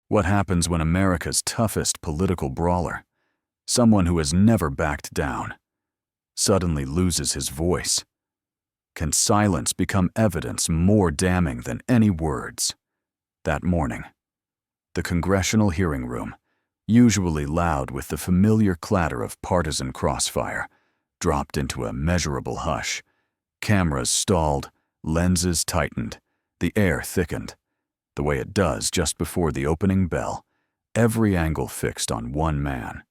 What happens when America's toughest political brawler, someone who has never backed down, suddenly loses his voice? Can silence become evidence more damning than any words? That morning, the congressional hearing room, usually loud with the familiar clatter of partisan crossfire, dropped into a measurable hush. Cameras stalled, lenses tightened, the air thickened, the way it does just before the opening bell, every angle fixed on one man.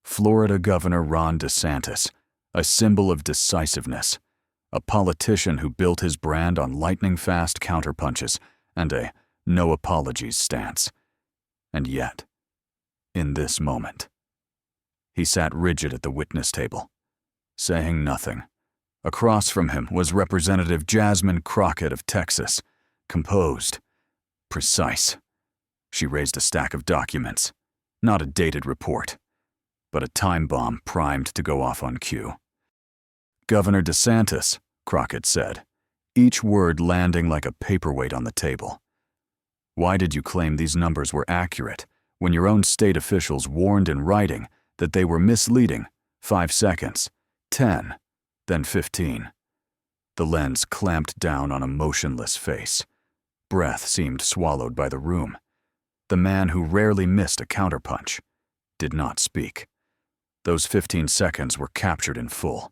Florida Governor Ron DeSantis, a symbol of decisiveness, a politician who built his brand on lightning-fast counterpunches and a no-apologies stance. And yet, in this moment, he sat rigid at the witness table, saying nothing. Across from him was Representative Jasmine Crockett of Texas, composed, precise. She raised a stack of documents, not a dated report, but a time bomb primed to go off on cue. "Governor DeSantis," Crockett said, each word landing like a paperweight on the table. "Why did you claim these numbers were accurate when your own state officials warned in writing that they were misleading? 5 seconds, 10, then 15. The lens clamped down on a motionless face. Breath seemed swallowed by the room. The man who rarely missed a counterpunch did not speak. Those 15 seconds were captured in full.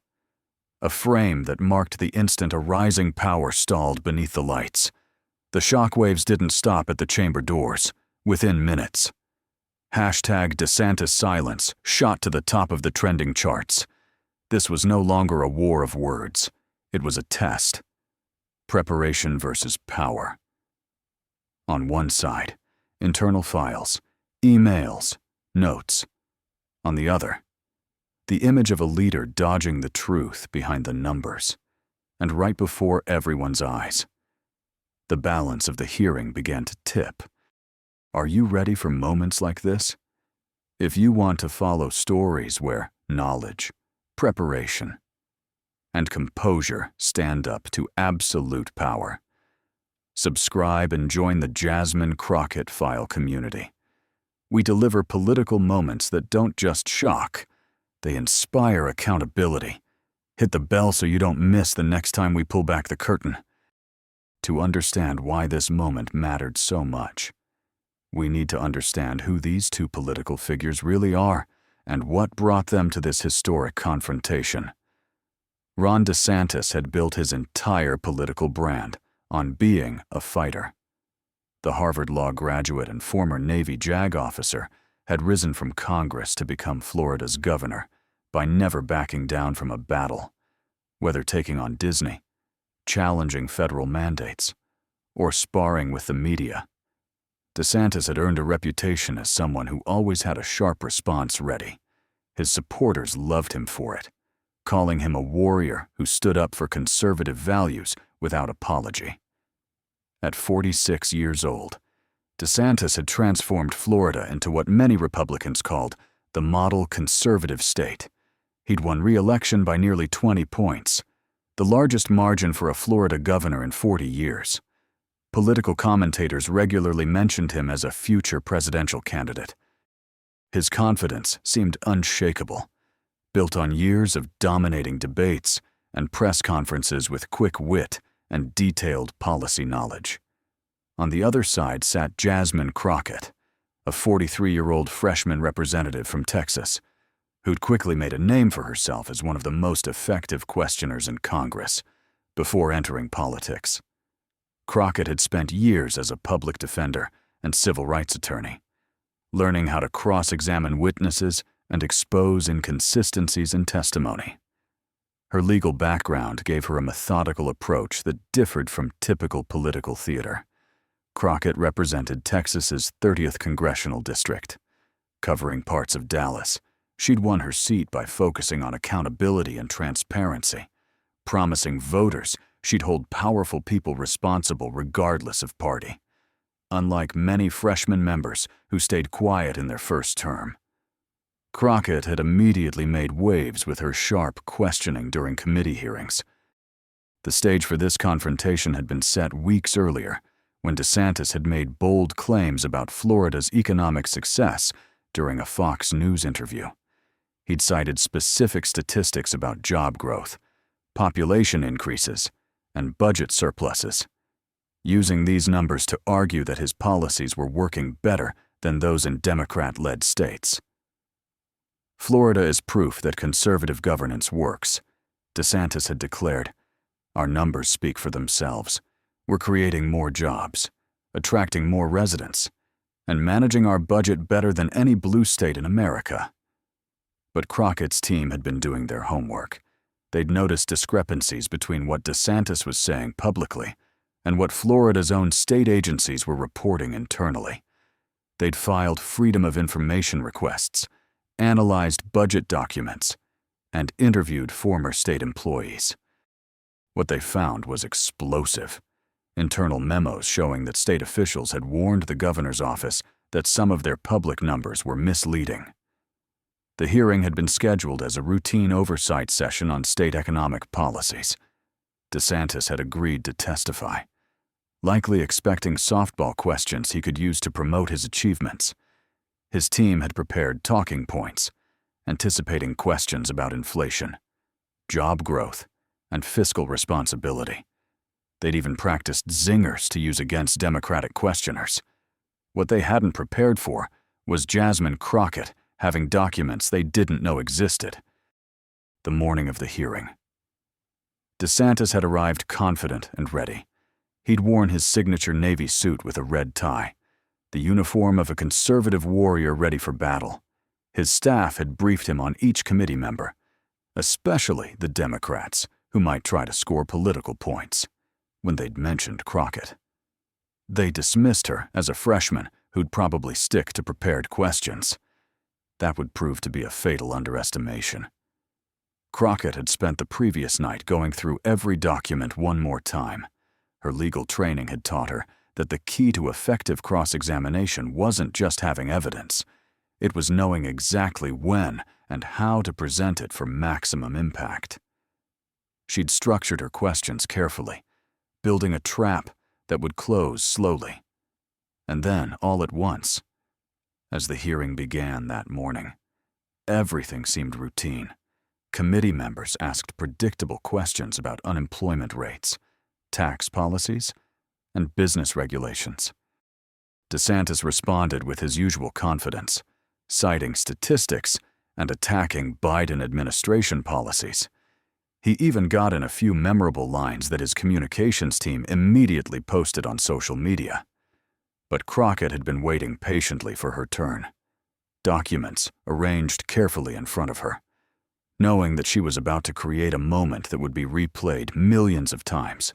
A frame that marked the instant a rising power stalled beneath the lights. The shockwaves didn't stop at the chamber doors. Within minutes, #DeSantis silence shot to the top of the trending charts. This was no longer a war of words. It was a test. Preparation versus power. On one side, internal files, emails, notes. On the other, the image of a leader dodging the truth behind the numbers, and right before everyone's eyes. The balance of the hearing began to tip. Are you ready for moments like this? If you want to follow stories where knowledge, preparation, and composure stand up to absolute power, subscribe and join the Jasmine Crockett File community. We deliver political moments that don't just shock, they inspire accountability. Hit the bell so you don't miss the next time we pull back the curtain. To understand why this moment mattered so much, we need to understand who these two political figures really are and what brought them to this historic confrontation. Ron DeSantis had built his entire political brand on being a fighter. The Harvard Law graduate and former Navy JAG officer had risen from Congress to become Florida's governor by never backing down from a battle, whether taking on Disney, challenging federal mandates, or sparring with the media. DeSantis had earned a reputation as someone who always had a sharp response ready. His supporters loved him for it, calling him a warrior who stood up for conservative values without apology. At 46 years old, DeSantis had transformed Florida into what many Republicans called the model conservative state. He'd won re-election by nearly 20 points, the largest margin for a Florida governor in 40 years. Political commentators regularly mentioned him as a future presidential candidate. His confidence seemed unshakable, built on years of dominating debates and press conferences with quick wit and detailed policy knowledge. On the other side sat Jasmine Crockett, a 43-year-old freshman representative from Texas, who'd quickly made a name for herself as one of the most effective questioners in Congress before entering politics. Crockett had spent years as a public defender and civil rights attorney, learning how to cross-examine witnesses and expose inconsistencies in testimony. Her legal background gave her a methodical approach that differed from typical political theater. Crockett represented Texas's 30th congressional district. Covering parts of Dallas, she'd won her seat by focusing on accountability and transparency, promising voters she'd hold powerful people responsible regardless of party, unlike many freshman members who stayed quiet in their first term. Crockett had immediately made waves with her sharp questioning during committee hearings. The stage for this confrontation had been set weeks earlier, when DeSantis had made bold claims about Florida's economic success during a Fox News interview. He'd cited specific statistics about job growth, population increases, and budget surpluses, using these numbers to argue that his policies were working better than those in Democrat-led states. Florida is proof that conservative governance works, DeSantis had declared. Our numbers speak for themselves. We're creating more jobs, attracting more residents, and managing our budget better than any blue state in America. But Crockett's team had been doing their homework. They'd noticed discrepancies between what DeSantis was saying publicly and what Florida's own state agencies were reporting internally. They'd filed Freedom of Information requests, analyzed budget documents, and interviewed former state employees. What they found was explosive. Internal memos showing that state officials had warned the governor's office that some of their public numbers were misleading. The hearing had been scheduled as a routine oversight session on state economic policies. DeSantis had agreed to testify, likely expecting softball questions he could use to promote his achievements. His team had prepared talking points, anticipating questions about inflation, job growth, and fiscal responsibility. They'd even practiced zingers to use against Democratic questioners. What they hadn't prepared for was Jasmine Crockett having documents they didn't know existed. The morning of the hearing, DeSantis had arrived confident and ready. He'd worn his signature Navy suit with a red tie, the uniform of a conservative warrior ready for battle. His staff had briefed him on each committee member, especially the Democrats, who might try to score political points. When they'd mentioned Crockett, they dismissed her as a freshman who'd probably stick to prepared questions. That would prove to be a fatal underestimation. Crockett had spent the previous night going through every document one more time. Her legal training had taught her that the key to effective cross-examination wasn't just having evidence. It was knowing exactly when and how to present it for maximum impact. She'd structured her questions carefully, building a trap that would close slowly. And then, all at once, as the hearing began that morning, everything seemed routine. Committee members asked predictable questions about unemployment rates, tax policies, and business regulations. DeSantis responded with his usual confidence, citing statistics and attacking Biden administration policies. He even got in a few memorable lines that his communications team immediately posted on social media. But Crockett had been waiting patiently for her turn, documents arranged carefully in front of her, knowing that she was about to create a moment that would be replayed millions of times.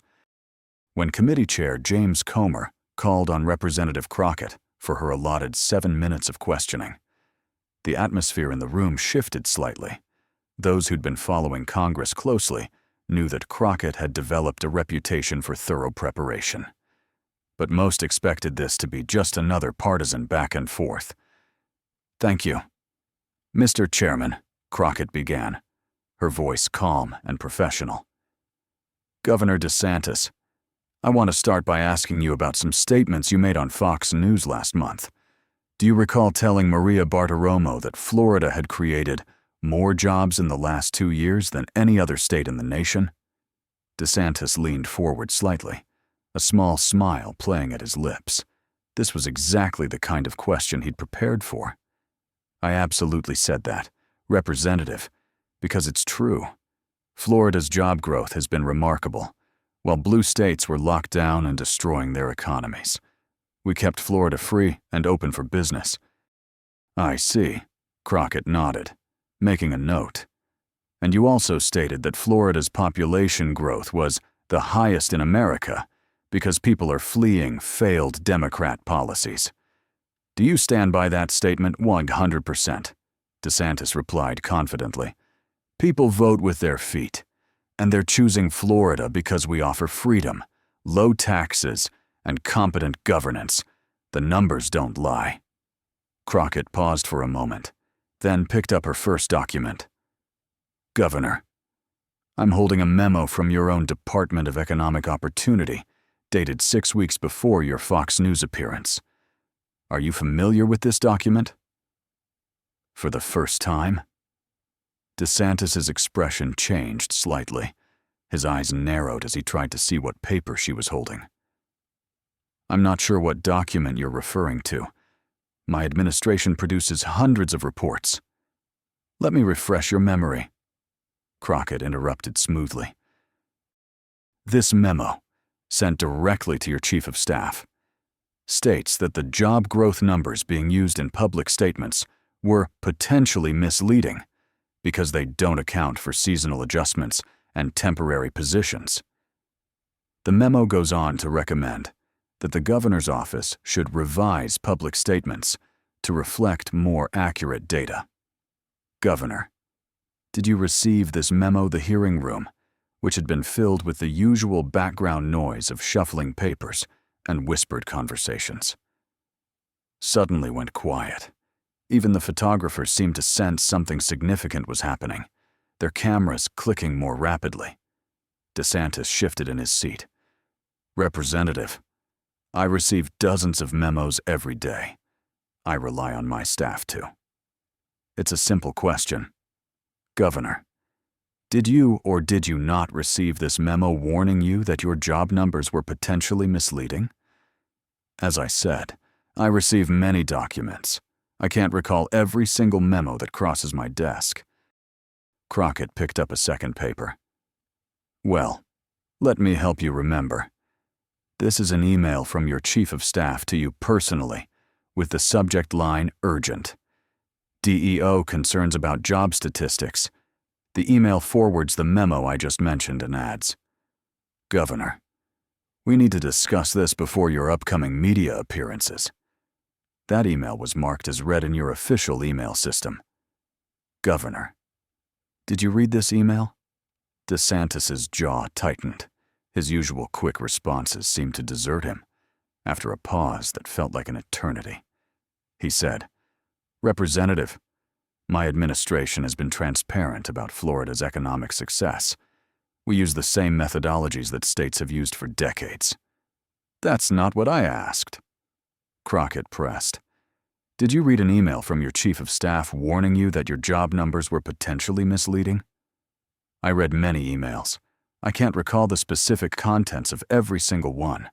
When Committee Chair James Comer called on Representative Crockett for her allotted 7 minutes of questioning, the atmosphere in the room shifted slightly. Those who'd been following Congress closely knew that Crockett had developed a reputation for thorough preparation. But most expected this to be just another partisan back and forth. "Thank you. Mr. Chairman," Crockett began, her voice calm and professional. "Governor DeSantis, I want to start by asking you about some statements you made on Fox News last month. Do you recall telling Maria Bartiromo that Florida had created more jobs in the last 2 years than any other state in the nation?" DeSantis leaned forward slightly, a small smile playing at his lips. This was exactly the kind of question he'd prepared for. "I absolutely said that, Representative, because it's true. Florida's job growth has been remarkable, while blue states were locked down and destroying their economies. We kept Florida free and open for business." "I see," Crockett nodded, making a note. "And you also stated that Florida's population growth was the highest in America because people are fleeing failed Democrat policies. Do you stand by that statement?" "100%, DeSantis replied confidently. "People vote with their feet, and they're choosing Florida because we offer freedom, low taxes, and competent governance. The numbers don't lie." Crockett paused for a moment, then picked up her first document. "Governor, I'm holding a memo from your own Department of Economic Opportunity dated 6 weeks before your Fox News appearance. Are you familiar with this document? For the first time? DeSantis's expression changed slightly. His eyes narrowed as he tried to see what paper she was holding. I'm not sure what document you're referring to. My administration produces hundreds of reports. Let me refresh your memory. Crockett interrupted smoothly. This memo, sent directly to your Chief of Staff, states that the job growth numbers being used in public statements were potentially misleading because they don't account for seasonal adjustments and temporary positions. The memo goes on to recommend that the governor's office should revise public statements to reflect more accurate data. Governor, did you receive this memo? The hearing room, which had been filled with the usual background noise of shuffling papers and whispered conversations, suddenly went quiet. Even the photographers seemed to sense something significant was happening, their cameras clicking more rapidly. DeSantis shifted in his seat. Representative, I receive dozens of memos every day. I rely on my staff too. It's a simple question. Governor, did you or did you not receive this memo warning you that your job numbers were potentially misleading? As I said, I receive many documents. I can't recall every single memo that crosses my desk. Crockett picked up a second paper. Well, let me help you remember. This is an email from your Chief of Staff to you personally, with the subject line urgent. DEO concerns about job statistics. The email forwards the memo I just mentioned and adds, Governor, we need to discuss this before your upcoming media appearances. That email was marked as read in your official email system. Governor, did you read this email? DeSantis's jaw tightened. His usual quick responses seemed to desert him. After a pause that felt like an eternity, he said, Representative, my administration has been transparent about Florida's economic success. We use the same methodologies that states have used for decades. That's not what I asked. Crockett pressed. Did you read an email from your Chief of Staff warning you that your job numbers were potentially misleading? I read many emails. I can't recall the specific contents of every single one.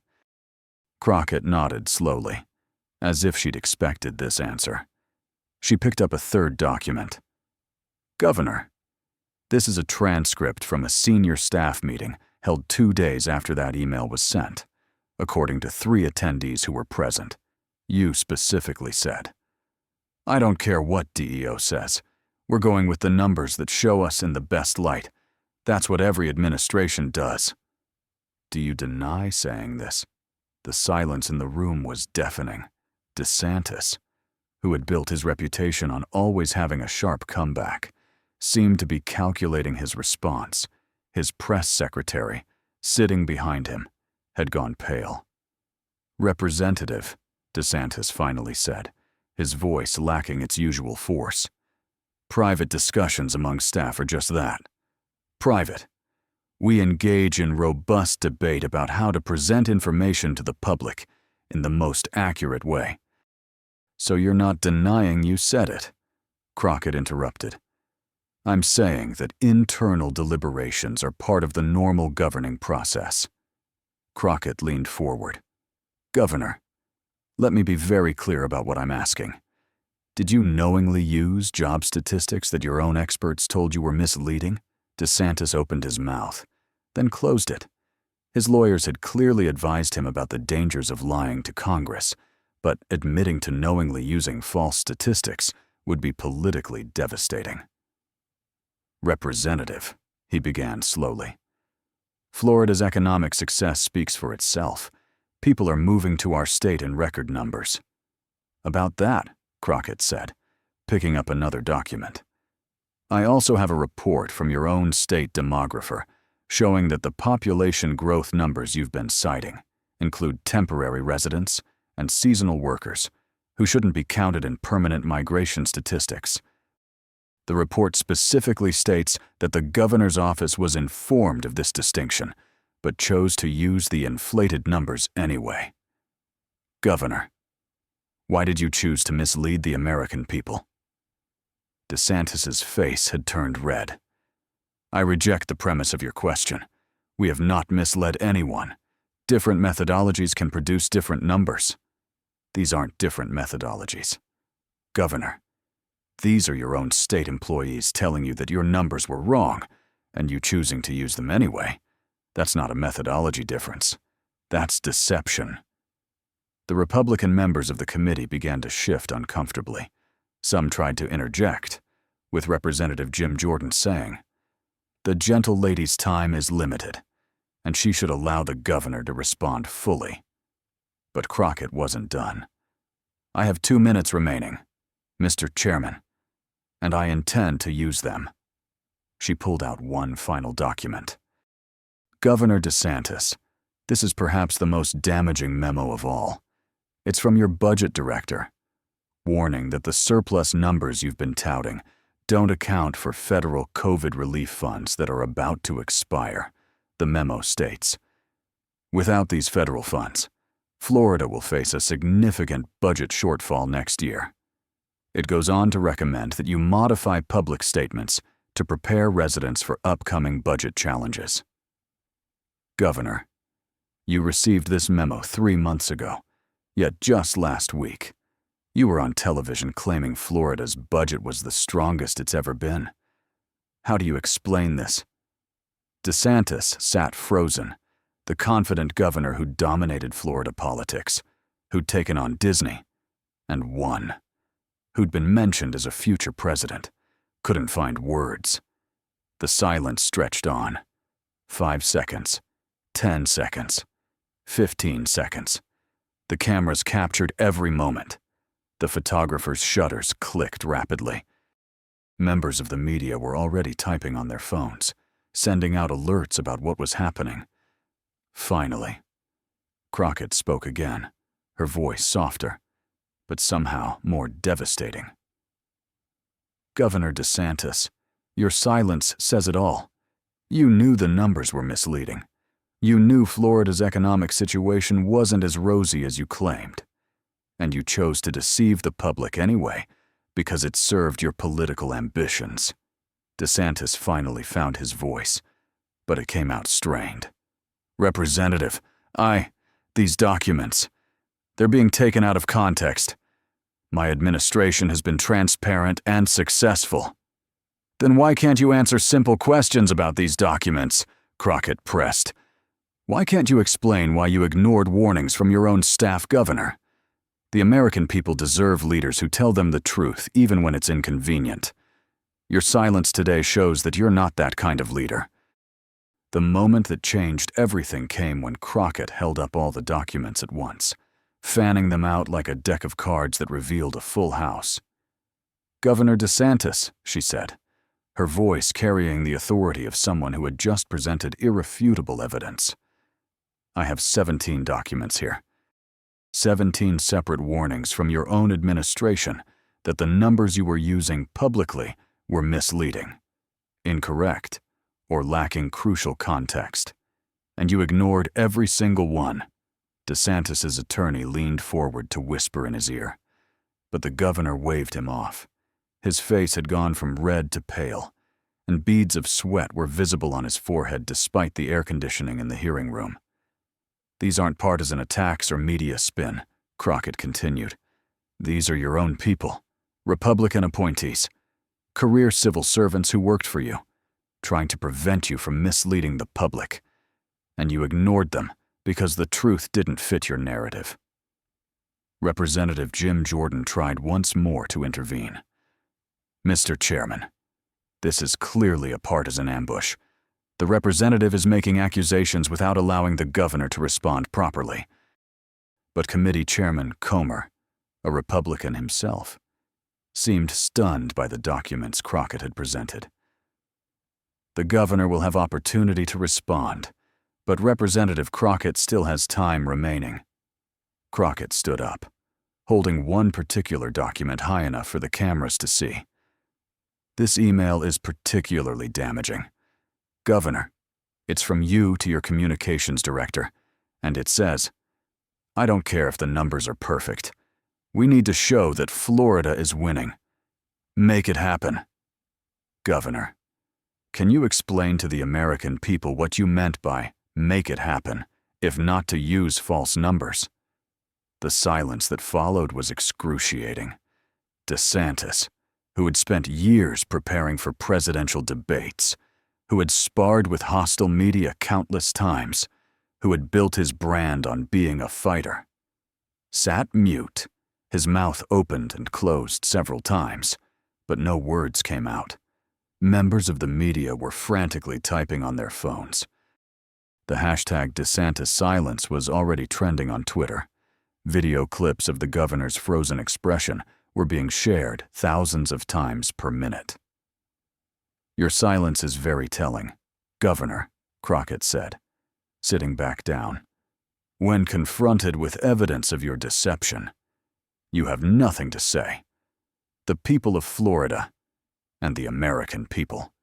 Crockett nodded slowly, as if she'd expected this answer. She picked up a third document. Governor, this is a transcript from a senior staff meeting held 2 days after that email was sent, according to 3 attendees who were present. You specifically said, I don't care what DEO says. We're going with the numbers that show us in the best light. That's what every administration does. Do you deny saying this? The silence in the room was deafening. DeSantis, who had built his reputation on always having a sharp comeback, seemed to be calculating his response. His press secretary, sitting behind him, had gone pale. Representative, DeSantis finally said, his voice lacking its usual force. Private discussions among staff are just that. Private. We engage in robust debate about how to present information to the public in the most accurate way. So you're not denying you said it? Crockett interrupted. I'm saying that internal deliberations are part of the normal governing process. Crockett leaned forward. Governor, let me be very clear about what I'm asking. Did you knowingly use job statistics that your own experts told you were misleading? DeSantis opened his mouth, then closed it. His lawyers had clearly advised him about the dangers of lying to Congress, but admitting to knowingly using false statistics would be politically devastating. Representative, he began slowly. Florida's economic success speaks for itself. People are moving to our state in record numbers. About that, Crockett said, picking up another document. I also have a report from your own state demographer showing that the population growth numbers you've been citing include temporary residents and seasonal workers who shouldn't be counted in permanent migration statistics. The report specifically states that the governor's office was informed of this distinction, but chose to use the inflated numbers anyway. Governor, why did you choose to mislead the American people? DeSantis's face had turned red. I reject the premise of your question. We have not misled anyone. Different methodologies can produce different numbers. These aren't different methodologies. Governor, these are your own state employees telling you that your numbers were wrong, and you choosing to use them anyway. That's not a methodology difference. That's deception. The Republican members of the committee began to shift uncomfortably. Some tried to interject, with Representative Jim Jordan saying, "The gentle lady's time is limited, and she should allow the governor to respond fully." But Crockett wasn't done. "I have 2 minutes remaining, Mr. Chairman, and I intend to use them." She pulled out one final document. "Governor DeSantis, this is perhaps the most damaging memo of all. It's from your budget director, warning that the surplus numbers you've been touting don't account for federal COVID relief funds that are about to expire," the memo states. "Without these federal funds, Florida will face a significant budget shortfall next year." It goes on to recommend that you modify public statements to prepare residents for upcoming budget challenges. Governor, you received this memo 3 months ago, yet just last week, you were on television claiming Florida's budget was the strongest it's ever been. How do you explain this? DeSantis sat frozen, the confident governor who dominated Florida politics, who'd taken on Disney, and won, who'd been mentioned as a future president, couldn't find words. The silence stretched on. 5 seconds, 10 seconds, 15 seconds. The cameras captured every moment. The photographers' shutters clicked rapidly. Members of the media were already typing on their phones, sending out alerts about what was happening. Finally, Crockett spoke again, her voice softer, but somehow more devastating. "Governor DeSantis, your silence says it all. You knew the numbers were misleading. You knew Florida's economic situation wasn't as rosy as you claimed. And you chose to deceive the public anyway, because it served your political ambitions." DeSantis finally found his voice, but it came out strained. "Representative, these documents, they're being taken out of context. My administration has been transparent and successful." "Then why can't you answer simple questions about these documents?" Crockett pressed. "Why can't you explain why you ignored warnings from your own staff governor? The American people deserve leaders who tell them the truth even when it's inconvenient. Your silence today shows that you're not that kind of leader." The moment that changed everything came when Crockett held up all the documents at once, fanning them out like a deck of cards that revealed a full house. "Governor DeSantis," she said, her voice carrying the authority of someone who had just presented irrefutable evidence. "I have 17 documents here. 17 separate warnings from your own administration that the numbers you were using publicly were misleading, incorrect, or lacking crucial context. And you ignored every single one." DeSantis's attorney leaned forward to whisper in his ear, but the governor waved him off. His face had gone from red to pale, and beads of sweat were visible on his forehead despite the air conditioning in the hearing room. "These aren't partisan attacks or media spin," Crockett continued. "These are your own people, Republican appointees, career civil servants who worked for you, trying to prevent you from misleading the public. And you ignored them because the truth didn't fit your narrative." Representative Jim Jordan tried once more to intervene. "Mr. Chairman, this is clearly a partisan ambush. The representative is making accusations without allowing the governor to respond properly." But Committee Chairman Comer, a Republican himself, seemed stunned by the documents Crockett had presented. "The governor will have opportunity to respond, but Representative Crockett still has time remaining." Crockett stood up, holding one particular document high enough for the cameras to see. "This email is particularly damaging. Governor, It's from you to your communications director, and it says, "I don't care if the numbers are perfect. We need to show that Florida is winning. Make it happen." Governor, can you explain to the American people what you meant by "make it happen," if not to use false numbers? The silence that followed was excruciating. DeSantis, who had spent years preparing for presidential debates, who had sparred with hostile media countless times, who had built his brand on being a fighter, sat mute, his mouth opened and closed several times, but no words came out. Members of the media were frantically typing on their phones. The hashtag DeSantis silence was already trending on Twitter. Video clips of the governor's frozen expression were being shared thousands of times per minute. "Your silence is very telling, Governor," Crockett said, sitting back down. "When confronted with evidence of your deception, you have nothing to say. The people of Florida, and the American people,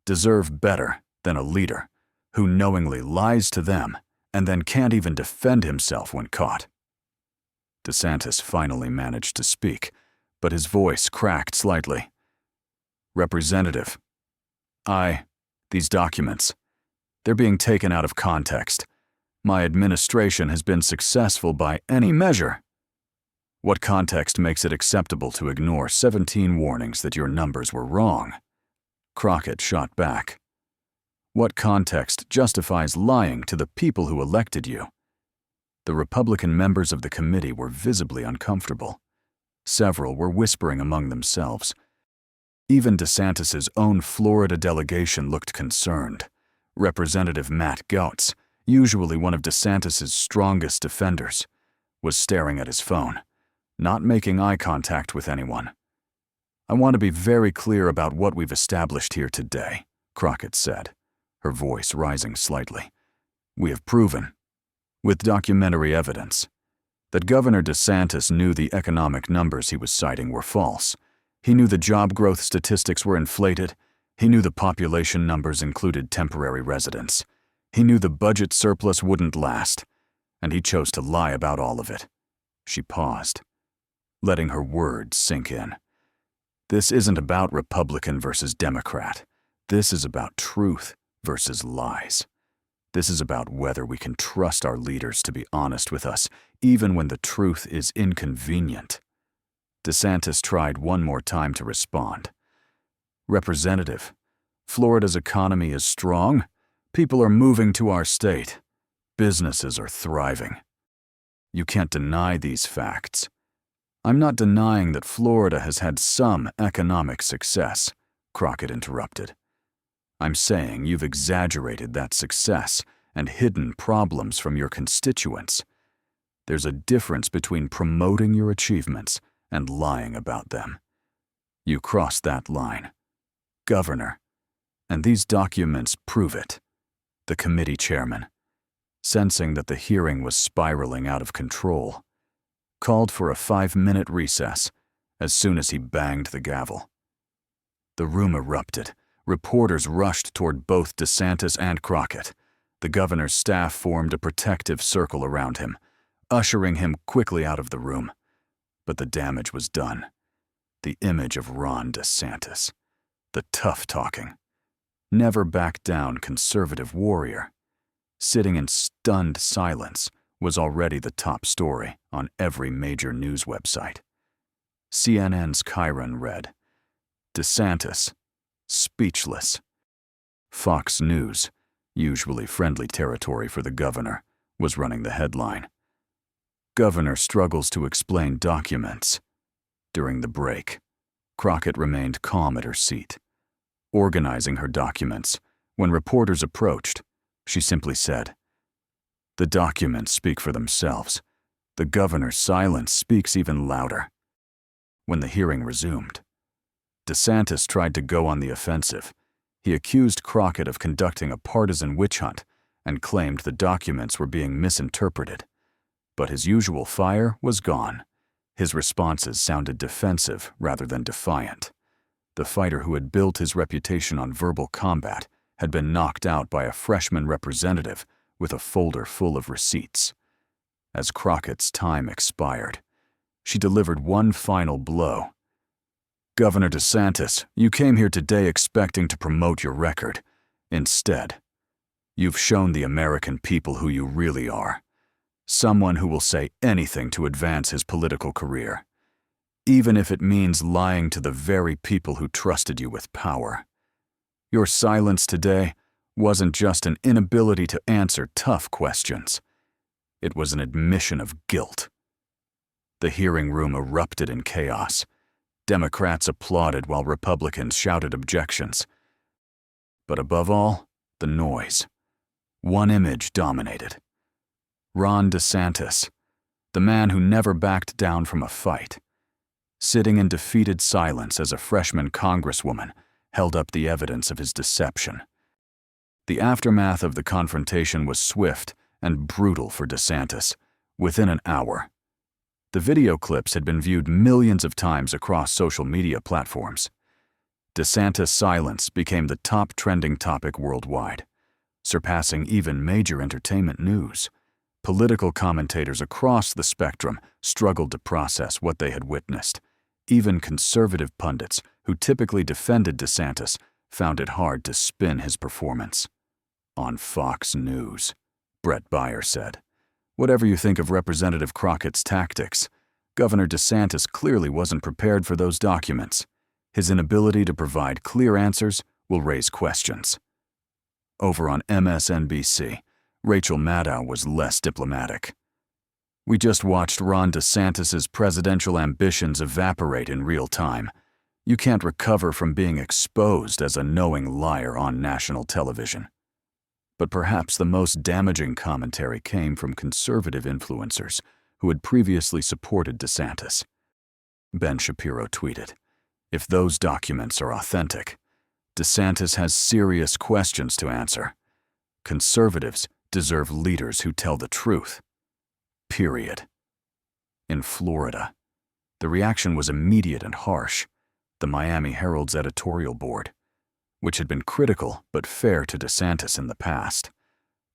deserve better than a leader who knowingly lies to them and then can't even defend himself when caught." DeSantis finally managed to speak, but his voice cracked slightly. "Representative, these documents, they're being taken out of context. My administration has been successful by any measure. What context makes it acceptable to ignore 17 warnings that your numbers were wrong?" Crockett shot back. "What context justifies lying to the people who elected you?" The Republican members of the committee were visibly uncomfortable. Several were whispering among themselves. Even DeSantis's own Florida delegation looked concerned. Representative Matt Gaetz, usually one of DeSantis's strongest defenders, was staring at his phone, not making eye contact with anyone. "I want to be very clear about what we've established here today," Crockett said, her voice rising slightly. "We have proven, with documentary evidence, that Governor DeSantis knew the economic numbers he was citing were false. He knew the job growth statistics were inflated. He knew the population numbers included temporary residents. He knew the budget surplus wouldn't last, and he chose to lie about all of it." She paused, letting her words sink in. "This isn't about Republican versus Democrat. This is about truth versus lies. This is about whether we can trust our leaders to be honest with us, even when the truth is inconvenient." DeSantis tried one more time to respond. "Representative, Florida's economy is strong. People are moving to our state. Businesses are thriving. You can't deny these facts." "I'm not denying that Florida has had some economic success," Crockett interrupted. "I'm saying you've exaggerated that success and hidden problems from your constituents. There's a difference between promoting your achievements and lying about them. You crossed that line, Governor, and these documents prove it." The committee chairman, sensing that the hearing was spiraling out of control, called for a 5-minute recess as soon as he banged the gavel. The room erupted. Reporters rushed toward both DeSantis and Crockett. The governor's staff formed a protective circle around him, ushering him quickly out of the room. But the damage was done. The image of Ron DeSantis, the tough-talking, never-back-down conservative warrior, sitting in stunned silence, was already the top story on every major news website. CNN's Chiron read, "DeSantis, speechless." Fox News, usually friendly territory for the governor, was running the headline, "Governor struggles to explain documents." During the break, Crockett remained calm at her seat, organizing her documents. When reporters approached, she simply said, "The documents speak for themselves. The governor's silence speaks even louder." When the hearing resumed, DeSantis tried to go on the offensive. He accused Crockett of conducting a partisan witch hunt and claimed the documents were being misinterpreted. But his usual fire was gone. His responses sounded defensive rather than defiant. The fighter who had built his reputation on verbal combat had been knocked out by a freshman representative with a folder full of receipts. As Crockett's time expired, she delivered one final blow. "Governor DeSantis, you came here today expecting to promote your record. Instead, you've shown the American people who you really are. Someone who will say anything to advance his political career, even if it means lying to the very people who trusted you with power. Your silence today wasn't just an inability to answer tough questions. It was an admission of guilt." The hearing room erupted in chaos. Democrats applauded while Republicans shouted objections. But above all, the noise. One image dominated. Ron DeSantis, the man who never backed down from a fight, sitting in defeated silence as a freshman congresswoman held up the evidence of his deception. The aftermath of the confrontation was swift and brutal for DeSantis. Within an hour, the video clips had been viewed millions of times across social media platforms. DeSantis' silence became the top trending topic worldwide, surpassing even major entertainment news. Political commentators across the spectrum struggled to process what they had witnessed. Even conservative pundits, who typically defended DeSantis, found it hard to spin his performance. On Fox News, Brett Baier said, "Whatever you think of Representative Crockett's tactics, Governor DeSantis clearly wasn't prepared for those documents. His inability to provide clear answers will raise questions." Over on MSNBC, Rachel Maddow was less diplomatic. "We just watched Ron DeSantis' presidential ambitions evaporate in real time. You can't recover from being exposed as a knowing liar on national television." But perhaps the most damaging commentary came from conservative influencers who had previously supported DeSantis. Ben Shapiro tweeted, "If those documents are authentic, DeSantis has serious questions to answer. Conservatives deserve leaders who tell the truth. Period." In Florida, the reaction was immediate and harsh. The Miami Herald's editorial board, which had been critical but fair to DeSantis in the past,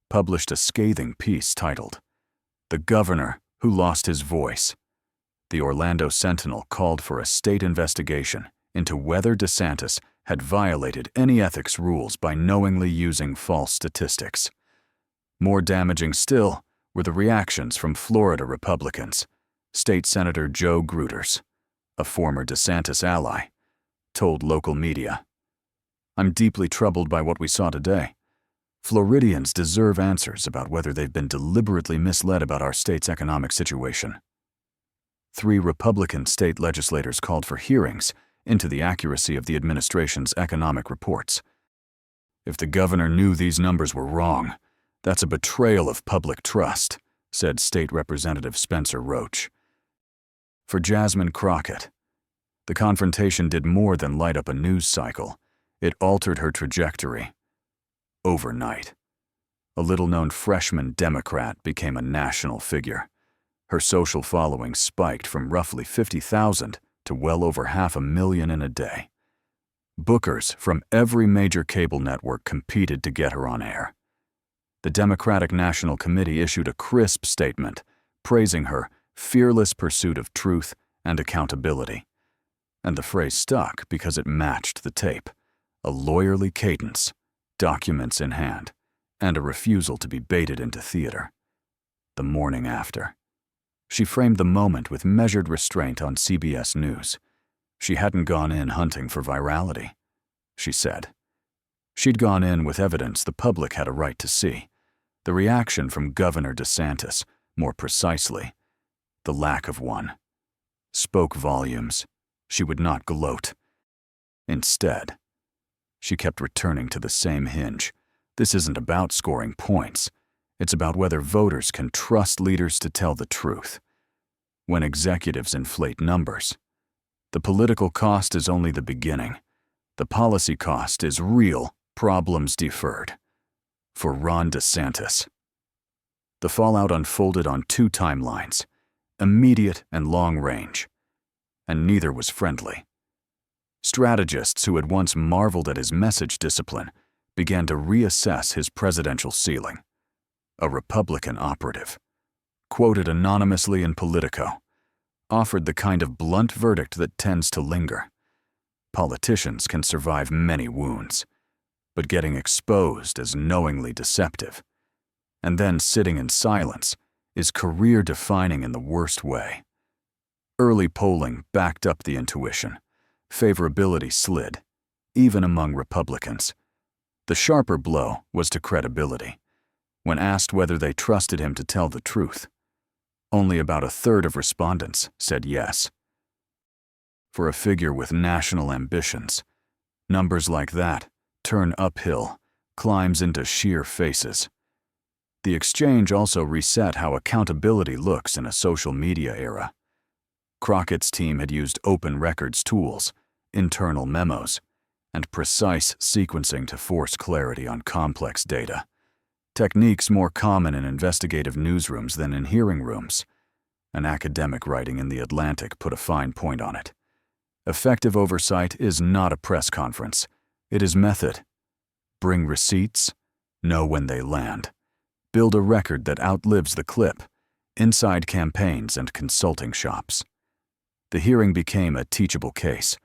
published a scathing piece titled, "The Governor Who Lost His Voice." The Orlando Sentinel called for a state investigation into whether DeSantis had violated any ethics rules by knowingly using false statistics. More damaging still were the reactions from Florida Republicans. State Senator Joe Gruters, a former DeSantis ally, told local media, "I'm deeply troubled by what we saw today. Floridians deserve answers about whether they've been deliberately misled about our state's economic situation." 3 Republican state legislators called for hearings into the accuracy of the administration's economic reports. "If the governor knew these numbers were wrong, that's a betrayal of public trust," said State Representative Spencer Roach. For Jasmine Crockett, the confrontation did more than light up a news cycle. It altered her trajectory. Overnight, a little-known freshman Democrat became a national figure. Her social following spiked from roughly 50,000 to well over 500,000 in a day. Bookers from every major cable network competed to get her on air. The Democratic National Committee issued a crisp statement praising her fearless pursuit of truth and accountability. And the phrase stuck because it matched the tape: a lawyerly cadence, documents in hand, and a refusal to be baited into theater. The morning after, she framed the moment with measured restraint on CBS News. She hadn't gone in hunting for virality, she said. She'd gone in with evidence the public had a right to see. The reaction from Governor DeSantis, more precisely, the lack of one, spoke volumes. She would not gloat. Instead, she kept returning to the same hinge. This isn't about scoring points. It's about whether voters can trust leaders to tell the truth. When executives inflate numbers, the political cost is only the beginning. The policy cost is real problems deferred. For Ron DeSantis, the fallout unfolded on 2 timelines, immediate and long range, and neither was friendly. Strategists who had once marveled at his message discipline began to reassess his presidential ceiling. A Republican operative, quoted anonymously in Politico, offered the kind of blunt verdict that tends to linger. Politicians can survive many wounds, but getting exposed as knowingly deceptive, and then sitting in silence, is career-defining in the worst way. Early polling backed up the intuition. Favorability slid, even among Republicans. The sharper blow was to credibility. When asked whether they trusted him to tell the truth, only about a third of respondents said yes. For a figure with national ambitions, numbers like that turn uphill, climbs into sheer faces. The exchange also reset how accountability looks in a social media era. Crockett's team had used open records tools, internal memos, and precise sequencing to force clarity on complex data. Techniques more common in investigative newsrooms than in hearing rooms. An academic writing in The Atlantic put a fine point on it. Effective oversight is not a press conference. It is method. Bring receipts, know when they land. Build a record that outlives the clip, inside campaigns and consulting shops. The hearing became a teachable case.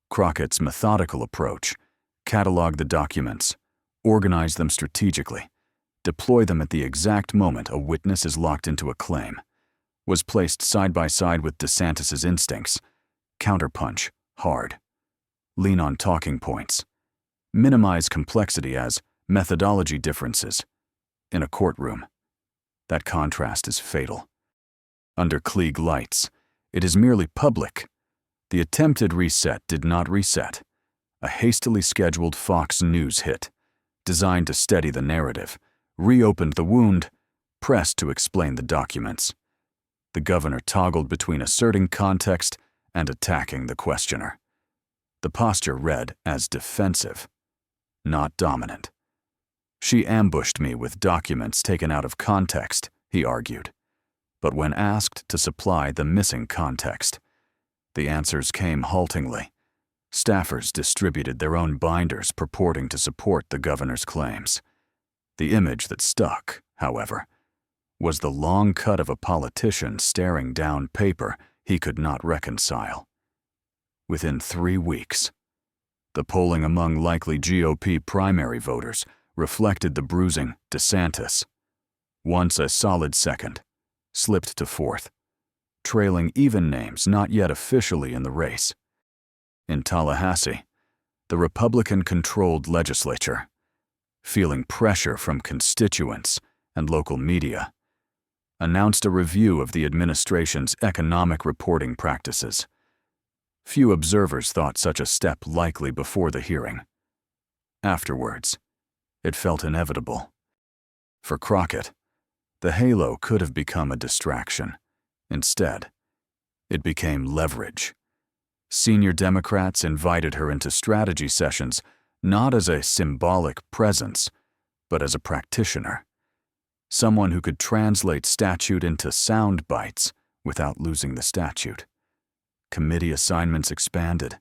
Crockett's methodical approach: catalog the documents, organize them strategically, deploy them at the exact moment a witness is locked into a claim, was placed side by side with DeSantis's instincts: counterpunch, hard, lean on talking points, minimize complexity as methodology differences. In a courtroom, that contrast is fatal. Under Klieg lights, it is merely public. The attempted reset did not reset. A hastily scheduled Fox News hit, designed to steady the narrative, reopened the wound, pressed to explain the documents. The governor toggled between asserting context and attacking the questioner. The posture read as defensive, not dominant. She ambushed me with documents taken out of context, he argued. But when asked to supply the missing context, the answers came haltingly. Staffers distributed their own binders purporting to support the governor's claims. The image that stuck, however, was the long cut of a politician staring down paper he could not reconcile. Within 3 weeks, the polling among likely GOP primary voters reflected the bruising DeSantis. Once a solid second, slipped to fourth, trailing even names not yet officially in the race. In Tallahassee, the Republican-controlled legislature, feeling pressure from constituents and local media, announced a review of the administration's economic reporting practices. Few observers thought such a step likely before the hearing. Afterwards, it felt inevitable. For Crockett, the halo could have become a distraction. Instead, it became leverage. Senior Democrats invited her into strategy sessions not as a symbolic presence, but as a practitioner. Someone who could translate statute into sound bites without losing the statute. Committee assignments expanded.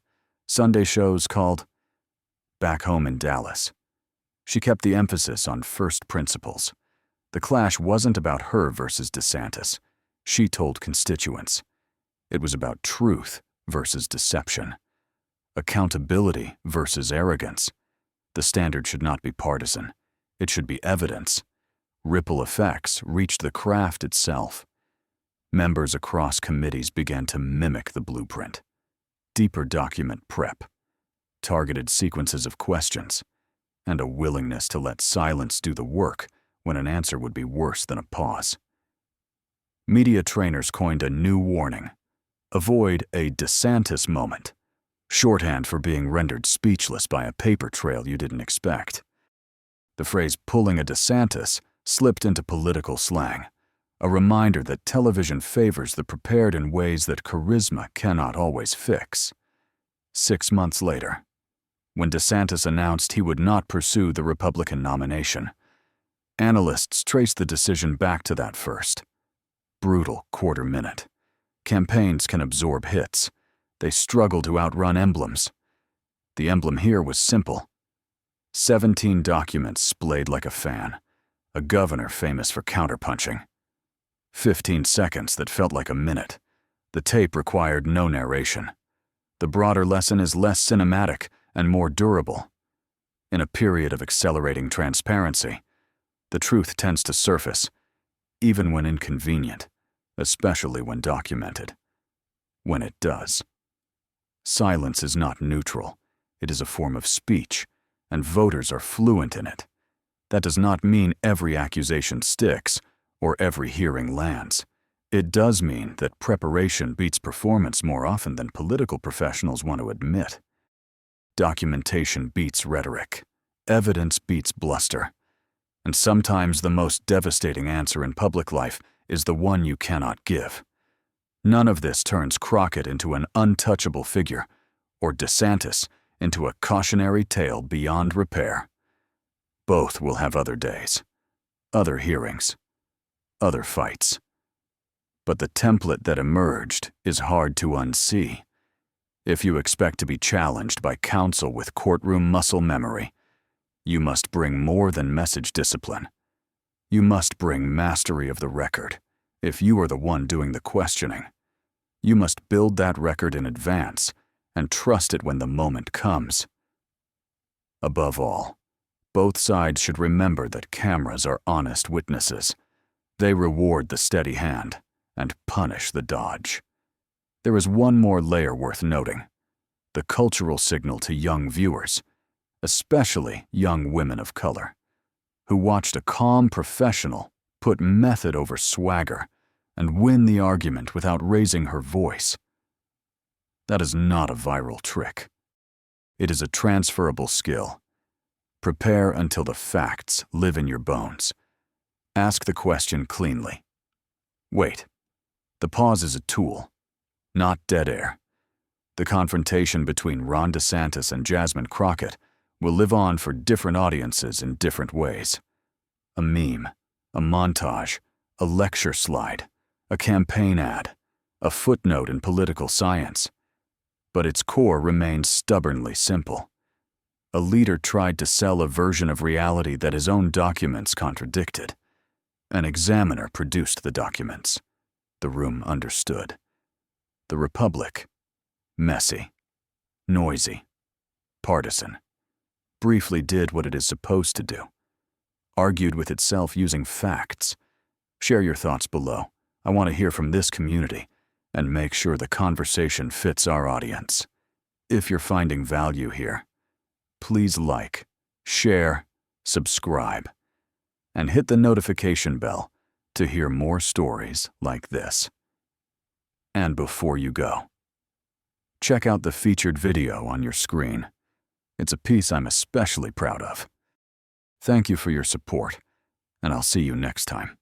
Sunday shows called Back Home in Dallas. She kept the emphasis on first principles. The clash wasn't about her versus DeSantis, she told constituents. It was about truth versus deception, accountability versus arrogance. The standard should not be partisan. It should be evidence. Ripple effects reached the craft itself. Members across committees began to mimic the blueprint. Deeper document prep, targeted sequences of questions, and a willingness to let silence do the work when an answer would be worse than a pause. Media trainers coined a new warning: avoid a DeSantis moment, shorthand for being rendered speechless by a paper trail you didn't expect. The phrase "pulling a DeSantis" slipped into political slang, a reminder that television favors the prepared in ways that charisma cannot always fix. 6 months later, when DeSantis announced he would not pursue the Republican nomination, analysts traced the decision back to that first, brutal quarter minute. Campaigns can absorb hits. They struggle to outrun emblems. The emblem here was simple: 17 documents splayed like a fan, a governor famous for counterpunching. 15 seconds that felt like a minute. The tape required no narration. The broader lesson is less cinematic and more durable. In a period of accelerating transparency, the truth tends to surface, even when inconvenient, especially when documented. When it does. Silence is not neutral. It is a form of speech, and voters are fluent in it. That does not mean every accusation sticks or every hearing lands. It does mean that preparation beats performance more often than political professionals want to admit. Documentation beats rhetoric. Evidence beats bluster. And sometimes the most devastating answer in public life is the one you cannot give. None of this turns Crockett into an untouchable figure, or DeSantis into a cautionary tale beyond repair. Both will have other days, other hearings, other fights. But the template that emerged is hard to unsee. If you expect to be challenged by counsel with courtroom muscle memory, you must bring more than message discipline. You must bring mastery of the record if you are the one doing the questioning. You must build that record in advance and trust it when the moment comes. Above all, both sides should remember that cameras are honest witnesses. They reward the steady hand and punish the dodge. There is one more layer worth noting: the cultural signal to young viewers, especially young women of color, who watched a calm professional put method over swagger and win the argument without raising her voice. That is not a viral trick. It is a transferable skill. Prepare until the facts live in your bones. Ask the question cleanly. Wait. The pause is a tool, not dead air. The confrontation between Ron DeSantis and Jasmine Crockett will live on for different audiences in different ways. A meme, a montage, a lecture slide, a campaign ad, a footnote in political science. But its core remains stubbornly simple. A leader tried to sell a version of reality that his own documents contradicted. An examiner produced the documents. The room understood. The Republic, messy, noisy, partisan, briefly did what it is supposed to do. Argued with itself using facts. Share your thoughts below. I want to hear from this community, and make sure the conversation fits our audience. If you're finding value here, please like, share, subscribe, and hit the notification bell to hear more stories like this. And before you go, check out the featured video on your screen. It's a piece I'm especially proud of. Thank you for your support, and I'll see you next time.